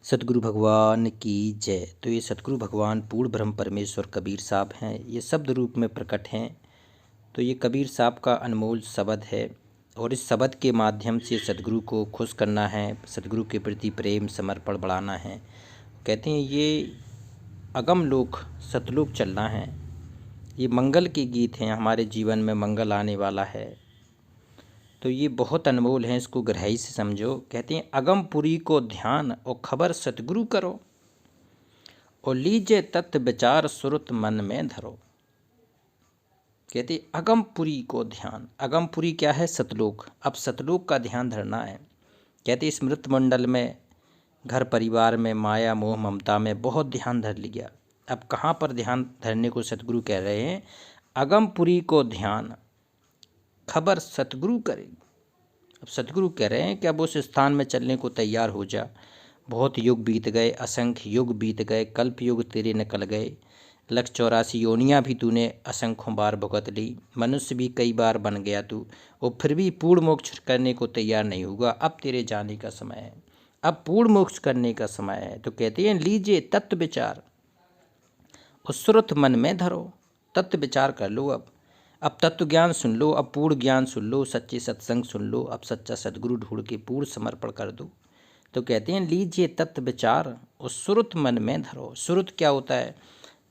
सतगुरु भगवान की जय। तो ये सतगुरु भगवान पूर्ण ब्रह्म परमेश्वर कबीर साहब हैं, ये शब्द रूप में प्रकट हैं। तो ये कबीर साहब का अनमोल शब्द है और इस शब्द के माध्यम से सतगुरु को खुश करना है, सतगुरु के प्रति प्रेम समर्पण बढ़ाना है। कहते हैं ये अगम लोक सतलोक चलना है। ये मंगल के गीत हैं, हमारे जीवन में मंगल आने वाला है। तो ये बहुत अनमोल हैं, इसको गहराई से समझो। कहते हैं अगमपुरी को ध्यान और खबर सतगुरु करो, और लीजिए तत्व विचार सुरत मन में धरो। कहते हैं अगमपुरी को ध्यान। अगमपुरी क्या है? सतलोक। अब सतलोक का ध्यान धरना है। कहते हैं स्मृत मंडल में, घर परिवार में, माया मोह ममता में बहुत ध्यान धर लिया। अब कहाँ पर ध्यान धरने को सतगुरु कह रहे हैं? अगमपुरी को ध्यान खबर सतगुरु करेगी। अब सतगुरु कह रहे हैं कि अब उस स्थान में चलने को तैयार हो जा। बहुत युग बीत गए, असंख्य युग बीत गए, कल्प युग तेरे निकल गए, 184 योनियाँ भी तूने असंख्यों बार भुगत ली, मनुष्य भी कई बार बन गया तू, और फिर भी पूर्ण मोक्ष करने को तैयार नहीं होगा। अब तेरे जाने का समय है, अब पूर्ण मोक्ष करने का समय है। तो कहते हैं लीजिए तत्व विचार और सुरत मन में धरो। तत्व विचार कर लो। अब तत्व ज्ञान सुन लो, अब पूर्ण ज्ञान सुन लो, सच्चे सत्संग सुन लो, अब सच्चा सदगुरु ढूंढ के पूर्ण समर्पण कर दो। तो कहते हैं लीजिए तत्व विचार और सुरत मन में धरो। सुरत क्या होता है?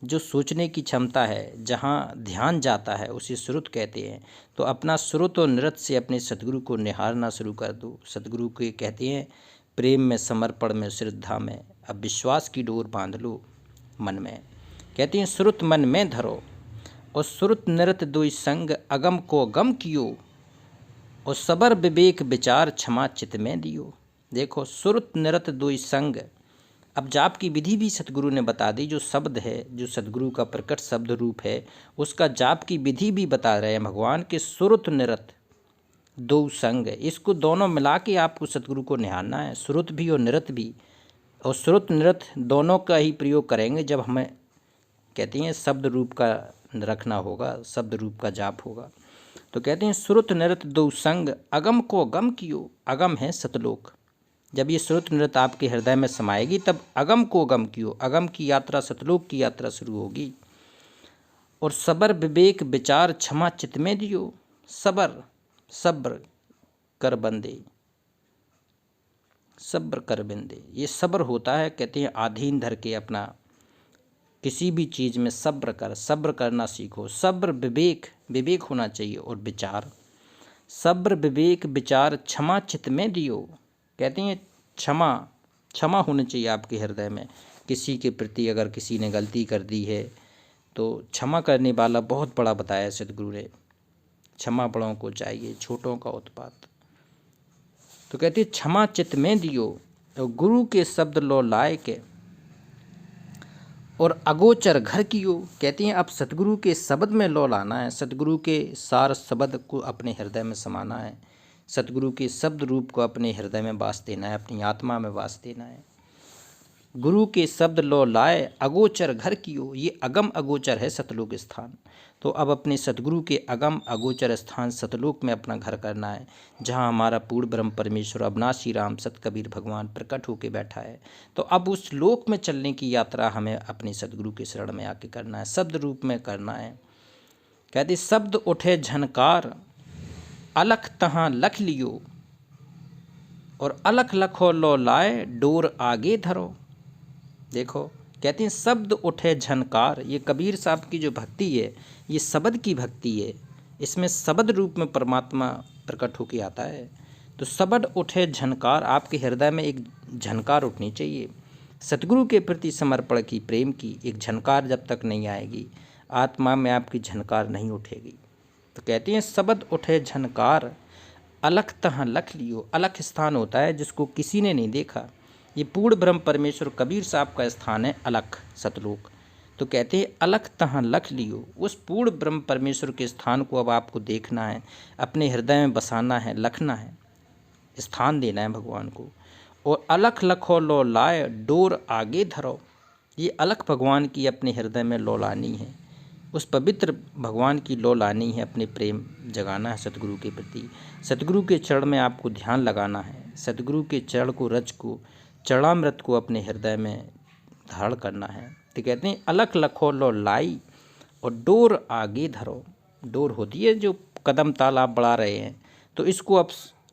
जो सोचने की क्षमता है, जहाँ ध्यान जाता है, उसे सुरत कहते हैं। तो अपना सुरत और नृत्य से अपने सदगुरु को निहारना शुरू कर दो। सदगुरु के कहते हैं प्रेम में, समर्पण में, श्रद्धा में। अब विश्वास की डोर बांध लो मन में। कहते हैं सुरत मन में धरो और सुरत नृत्य दुई संग, अगम को गम कियो और सबर विवेक विचार क्षमा चित में दियो। देखो सुरत नृत्य दुई संग। अब जाप की विधि भी सतगुरु ने बता दी। जो शब्द है, जो सतगुरु का प्रकट शब्द रूप है, उसका जाप की विधि भी बता रहे हैं भगवान के। सुरत नृत्य दो संग, इसको दोनों मिला के आपको सतगुरु को निहारना है। सुरत भी और नृत्य भी। और सुरत नृत्य दोनों का ही प्रयोग करेंगे जब हमें कहते हैं शब्द रूप का रखना होगा, शब्द रूप का जाप होगा। तो कहते हैं सुरत नृत्य दो संग, अगम को गम कियो। अगम है सतलोक। जब ये सुरत नृत्य आपके हृदय में समाएगी तब अगम को गम कियो, अगम की यात्रा, सतलोक की यात्रा शुरू होगी। और सबर विवेक विचार क्षमा चित में दियो। सबर, सब्र कर बंदे, सब्र कर बंदे, ये सब्र होता है। कहते हैं आधीन धर के अपना किसी भी चीज़ में सब्र कर, सब्र करना सीखो। सब्र विवेक, विवेक होना चाहिए, और विचार। सब्र विवेक विचार क्षमा चित में दियो। कहते हैं क्षमा, क्षमा होनी चाहिए आपके हृदय में। किसी के प्रति अगर किसी ने गलती कर दी है तो क्षमा करने वाला बहुत बड़ा बताया सतगुरु ने। क्षमा बड़ों को चाहिए, छोटों का उत्पात। तो कहते हैं क्षमा चित में दियो और गुरु के शब्द लो लाए के और अगोचर घर कियो। कहते हैं अब सतगुरु के शब्द में लो लाना है। सतगुरु के सार शब्द को अपने हृदय में समाना है। सतगुरु के शब्द रूप को अपने हृदय में वास देना है, अपनी आत्मा में वास देना है। गुरु के शब्द लो लाए अगोचर घर कियो। ये अगम अगोचर है सतलोक स्थान। तो अब अपने सतगुरु के अगम अगोचर स्थान सतलोक में अपना घर करना है, जहाँ हमारा पूर्ण ब्रह्म परमेश्वर अविनाशी राम सत कबीर भगवान प्रकट होकर बैठा है। तो अब उस लोक में चलने की यात्रा हमें अपने सतगुरु के शरण में आके करना है, शब्द रूप में करना है। कहते शब्द उठे झनकार, अलख तहाँ लख लियो और अलख लखो लो लाए डोर आगे धरो। देखो कहते हैं शब्द उठे झनकार। ये कबीर साहब की जो भक्ति है, ये शब्द की भक्ति है। इसमें शब्द रूप में परमात्मा प्रकट होकर आता है। तो शब्द उठे झनकार, आपके हृदय में एक झनकार उठनी चाहिए सतगुरु के प्रति समर्पण की, प्रेम की। एक झनकार जब तक नहीं आएगी, आत्मा में आपकी झनकार नहीं उठेगी। तो कहते हैं शब्द उठे झनकार, अलख तहाँ लख लियो। अलख स्थान होता है जिसको किसी ने नहीं देखा। ये पूर्ण ब्रह्म परमेश्वर कबीर साहब का स्थान है अलख, सतलोक। तो कहते हैं अलख तहाँ लख लियो। उस पूर्ण ब्रह्म परमेश्वर के स्थान को अब आपको देखना है, अपने हृदय में बसाना है, लखना है, स्थान देना है भगवान को। और अलख लखो लो लाए डोर आगे धरो। ये अलख भगवान की अपने हृदय में लो लानी है, उस पवित्र भगवान की लो लानी है, अपने प्रेम जगाना है सतगुरु के प्रति। सतगुरु के चरण में आपको ध्यान लगाना है, सतगुरु के चरण को, रज को चरणामृत को अपने हृदय में धारण करना है। तो कहते हैं अलख लखो लो लाई और डोर आगे धरो। डोर होती है जो कदम ताल आप बढ़ा रहे हैं, तो इसको अब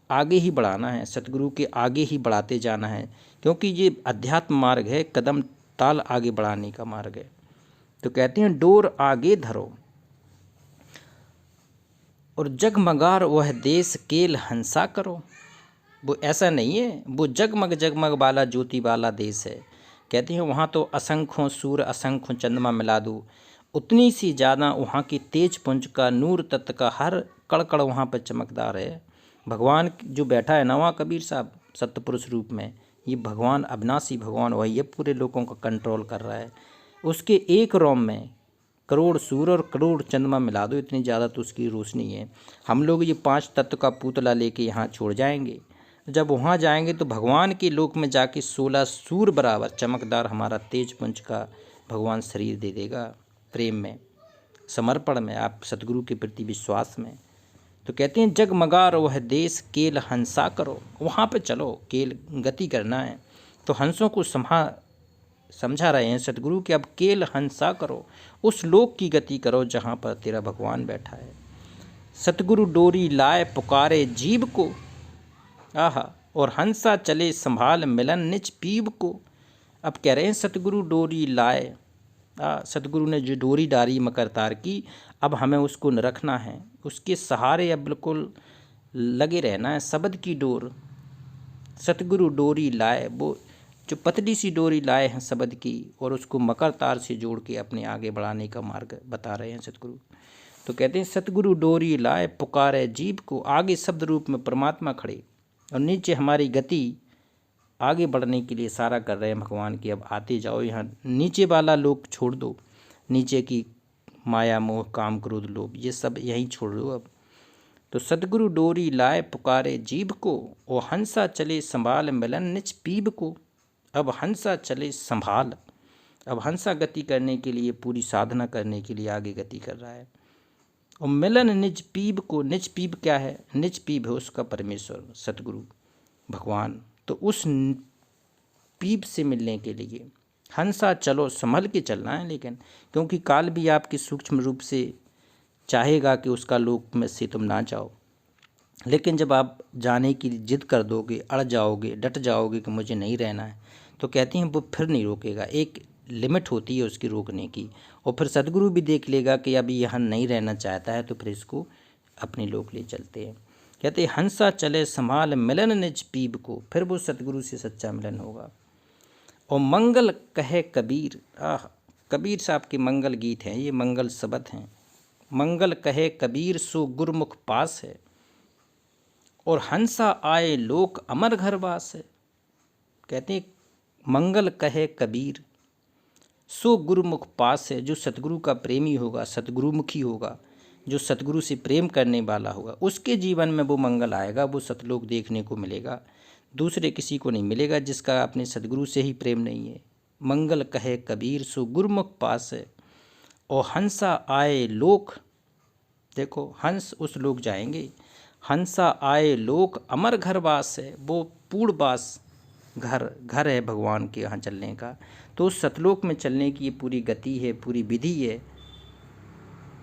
आगे ही बढ़ाना है, सतगुरु के आगे ही बढ़ाते जाना है, क्योंकि ये अध्यात्म मार्ग है, कदम ताल आगे बढ़ाने का मार्ग है। तो कहते हैं डोर आगे धरो और जगमगार वह देश केल हंसा करो। वो ऐसा नहीं है, वो जगमग जगमग वाला ज्योति वाला देश है। कहते हैं वहाँ तो असंख्यों सूर्य असंख्यों चंद्रमा मिला दो, उतनी सी ज़्यादा वहाँ की तेज पुंज का नूर तत्व का हर कड़कड़ वहाँ पर चमकदार है। भगवान जो बैठा है ना वहाँ कबीर साहब सत्पुरुष रूप में, ये भगवान अविनाशी भगवान वही है, पूरे लोगों का कंट्रोल कर रहा है। उसके एक रोम में करोड़ सूर्य और करोड़ चंद्रमा मिला दो, इतनी ज़्यादा तो उसकी रोशनी है। हम लोग ये 5 तत्व का पुतला लेके यहाँ छोड़ जाएंगे, जब वहाँ जाएंगे तो भगवान के लोक में जाके 16 सूर्य बराबर चमकदार हमारा तेज पुंज का भगवान शरीर दे देगा, प्रेम में, समर्पण में, आप सतगुरु के प्रति विश्वास में। तो कहते हैं जगमगार वह देश केल हंसा करो, वहाँ पे चलो, केल गति करना है। तो हंसों को समझा रहे हैं सतगुरु कि अब केल हंसा करो, उस लोक की गति करो जहाँ पर तेरा भगवान बैठा है। सतगुरु डोरी लाए पुकारे जीव को, आहा, और हंसा चले संभाल मिलन निज पीव को। अब कह रहे हैं सतगुरु डोरी लाए, सतगुरु ने जो डोरी डाली मकर तार की, अब हमें उसको न रखना है, उसके सहारे अब बिल्कुल लगे रहना है। शब्द की डोर सतगुरु डोरी लाए, वो जो पतली सी डोरी लाए हैं शब्द की, और उसको मकर तार से जोड़ के अपने आगे बढ़ाने का मार्ग बता रहे हैं सतगुरु। तो कहते हैं सतगुरु डोरी लाए पुकारे जीव को, आगे शब्द रूप में परमात्मा खड़े और नीचे हमारी गति आगे बढ़ने के लिए इशारा कर रहे हैं भगवान की, अब आते जाओ, यहाँ नीचे वाला लोग छोड़ दो, नीचे की माया मोह काम क्रोध लोभ ये सब यहीं छोड़ दो अब। तो सतगुरु डोरी लाए पुकारे जीव को, और हंसा चले संभाल मिलन निज पीब को। अब हंसा चले संभाल, अब हंसा गति करने के लिए, पूरी साधना करने के लिए आगे गति कर रहा है। और मिलन निज पीब को, निज पीब क्या है? निज पीब है उसका परमेश्वर सतगुरु भगवान। तो उस पीब से मिलने के लिए हंसा चलो, संभल के चलना है, लेकिन क्योंकि काल भी आपकी सूक्ष्म रूप से चाहेगा कि उसका लोक में से तुम ना जाओ। लेकिन जब आप जाने की जिद कर दोगे, अड़ जाओगे, डट जाओगे कि मुझे नहीं रहना है, तो कहती हैं वो फिर नहीं रोकेगा। एक लिमिट होती है उसकी रोकने की, और फिर सतगुरु भी देख लेगा कि अभी यहाँ नहीं रहना चाहता है, तो फिर इसको अपने लोक ले चलते हैं। कहते हैं हंसा चले संभाल मिलन निज पीब को, फिर वो सतगुरु से सच्चा मिलन होगा। और मंगल कहे कबीर, कबीर साहब के मंगल गीत हैं ये, मंगल शब्द हैं। मंगल कहे कबीर सो गुरमुख पास है, और हंसा आए लोक अमर घर वास है। कहते हैं मंगल कहे कबीर सो गुरुमुख पास है, जो सतगुरु का प्रेमी होगा, सतगुरुमुखी होगा, जो सतगुरु से प्रेम करने वाला होगा, उसके जीवन में वो मंगल आएगा, वो सतलोक देखने को मिलेगा, दूसरे किसी को नहीं मिलेगा जिसका अपने सतगुरु से ही प्रेम नहीं है। मंगल कहे कबीर सो गुरुमुख पास है, और हंसा आए लोक, देखो हंस उस लोक जाएंगे, हंसा आए लोक अमर घर वास है, वो पूर्णवास घर है भगवान के यहाँ चलने का। तो उस सतलोक में चलने की ये पूरी गति है, पूरी विधि है।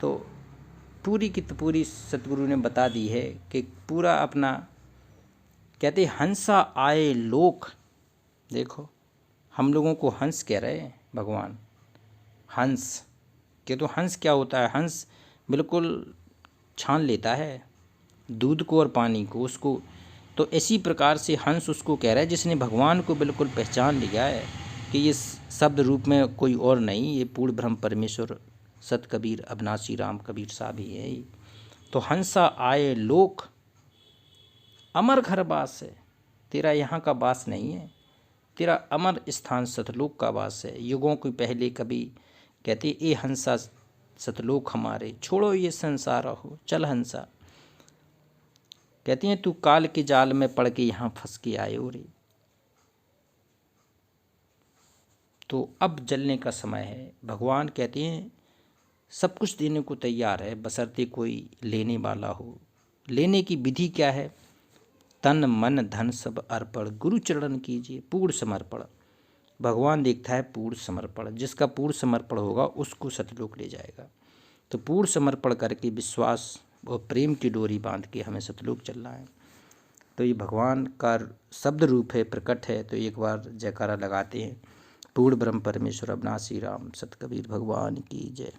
तो पूरी की तो पूरी सतगुरु ने बता दी है कि पूरा अपना, कहते हंसा आए लोक, देखो हम लोगों को हंस कह रहे हैं भगवान, हंस के, तो हंस क्या होता है? हंस बिल्कुल छान लेता है दूध को और पानी को, उसको। तो इसी प्रकार से हंस उसको कह रहा है जिसने भगवान को बिल्कुल पहचान लिया है कि ये शब्द रूप में कोई और नहीं, ये पूर्ण ब्रह्म परमेश्वर सत कबीर अविनाशी राम कबीर साहब ही है। तो हंसा आए लोक अमर घर वास है, तेरा यहाँ का वास नहीं है, तेरा अमर स्थान सतलोक का वास है। युगों के पहले कभी कहते ए हंसा सतलोक हमारे, छोड़ो ये संसार हो चल हंसा। कहती हैं तू काल के जाल में पड़ के यहाँ फंस के आए हो रे। तो अब जलने का समय है। भगवान कहते हैं सब कुछ देने को तैयार है, बशर्ते कोई लेने वाला हो। लेने की विधि क्या है? तन मन धन सब अर्पण, गुरु चरण कीजिए पूर्ण समर्पण। भगवान देखता है पूर्ण समर्पण, जिसका पूर्ण समर्पण होगा उसको सतलोक ले जाएगा। तो पूर्ण समर्पण करके विश्वास और प्रेम की डोरी बांध के हमें सतलोक चलना है। तो ये भगवान का शब्द रूप है, प्रकट है। तो एक बार जयकारा लगाते हैं। पूर्ण ब्रह्म परमेश्वर अविनाशी राम, सत कबीर भगवान की जय।